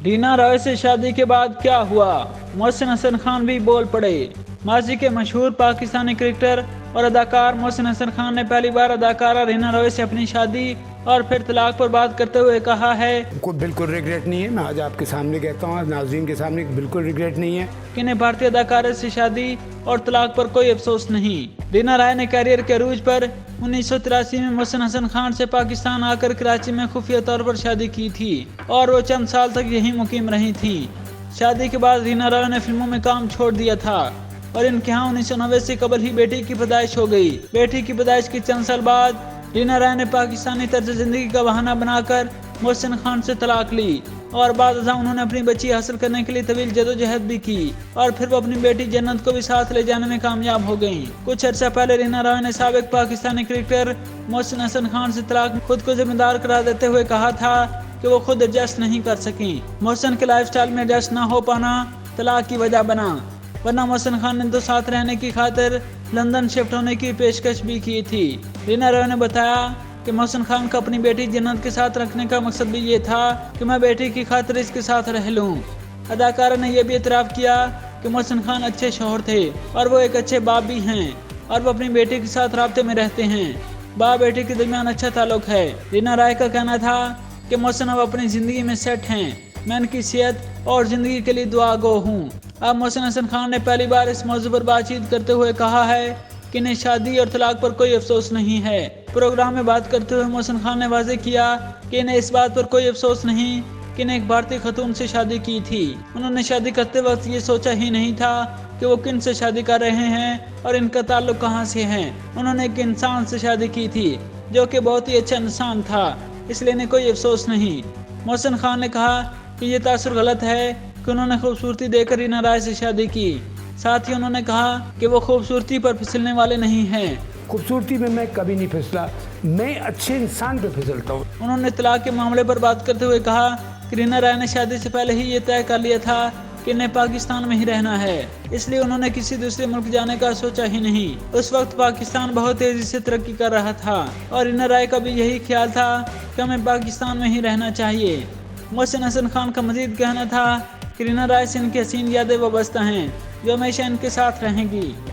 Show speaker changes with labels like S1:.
S1: रीना रॉय से शादी के बाद क्या हुआ, मोहसिन हसन खान भी बोल पड़े। माजी के मशहूर पाकिस्तानी क्रिकेटर और अदाकार मोहसिन हसन खान ने पहली बार अदाकारा रीना रॉय से अपनी शादी और फिर तलाक पर बात करते हुए कहा है
S2: को बिल्कुल रिग्रेट नहीं है। मैं आज आपके सामने कहता हूँ, नाज़रीन के सामने, बिल्कुल रिग्रेट नहीं है
S1: कि इन्हें भारतीय अदाकारे से शादी और तलाक पर कोई अफसोस नहीं। रीना रॉय ने कैरियर के अरूज पर 1983 में मोहसिन हसन खान से पाकिस्तान आकर कराची में खुफिया तौर पर शादी की थी और वो चंद साल तक यहीं मुकीम रही थी। शादी के बाद रीना रॉय ने फिल्मों में काम छोड़ दिया था और इनके यहाँ 1990 से कबल ही बेटी की पैदाइश हो गई। बेटी की पैदाइश के चंद साल बाद रीना रॉय ने पाकिस्तानी तर्ज जिंदगी का बहाना बनाकर मोहसिन खान से तलाक ली और बाद उन्होंने अपनी बच्ची हासिल करने के लिए तवील जदोजहद भी की और फिर वो अपनी बेटी जन्नत को भी साथ ले जाने में कामयाब हो गयी। कुछ अर्सा पहले रीना रॉय ने साबिक पाकिस्तानी क्रिकेटर मोहसिन हसन खान से तलाक खुद को जिम्मेदार करार देते हुए कहा था कि वो खुद एडजस्ट नहीं कर सकी। मोहसिन के लाइफस्टाइल में एडजस्ट न हो पाना तलाक की वजह बना, वरना मोहसिन खान ने तो साथ रहने की खातिर लंदन शिफ्ट होने की पेशकश भी की थी। रीना रॉय ने बताया कि मोहसिन खान को अपनी बेटी जन्नत के साथ रखने का मकसद भी ये था कि मैं बेटी की खातिर इसके साथ रह लूं। अदाकारा ने यह भी इतराफ़ किया कि मोहसिन खान अच्छे शौहर थे और वो एक अच्छे बाप भी हैं और वो अपनी बेटी के साथ राब्ते में रहते हैं। बाप बेटी के दरमियान अच्छा ताल्लुक है। रीना रॉय का कहना था कि मोहसिन अब अपनी ज़िंदगी में सेट हैं, मैं इनकी सेहत और ज़िंदगी के लिए दुआ गो हूँ। अब मोहसिन हसन खान ने पहली बार इस मौजू पर बातचीत करते हुए कहा है कि इन्हें शादी और तलाक पर कोई अफसोस नहीं है। प्रोग्राम में बात करते हुए मोहसिन खान ने वाज़ेह किया कि इन्हें इस बात पर कोई अफसोस नहीं कि इन्हें एक भारतीय खतून से शादी की थी। उन्होंने शादी करते वक्त ये सोचा ही नहीं था कि वो किन से शादी कर रहे हैं और इनका ताल्लुक कहाँ से है। उन्होंने एक इंसान से शादी की थी जो कि बहुत ही अच्छा इंसान था, इसलिए इन्हें कोई अफसोस नहीं। मोहसिन खान ने कहा कि ये तासुर गलत है कि उन्होंने खूबसूरती देकर रीना रॉय से शादी की। साथ ही उन्होंने कहा कि वो खूबसूरती पर फिसलने वाले नहीं हैं।
S2: खूबसूरती में मैं कभी नहीं फिसला, मैं अच्छे इंसान पे फिसलता हूँ।
S1: उन्होंने तलाक के मामले पर बात करते हुए कहा कि रीना रॉय ने शादी से पहले ही ये तय कर लिया था कि इन्हें पाकिस्तान में ही रहना है, इसलिए उन्होंने किसी दूसरे मुल्क जाने का सोचा ही नहीं। उस वक्त पाकिस्तान बहुत तेजी से तरक्की कर रहा था और रीना रॉय का भी यही ख्याल था कि हमें पाकिस्तान में ही रहना चाहिए। मोहसिन हसन खान का मजीद कहना था कि रीना रॉय से इनकी हसीन यादें वाबस्ता हैं जो हमेशा इनके साथ रहेंगी।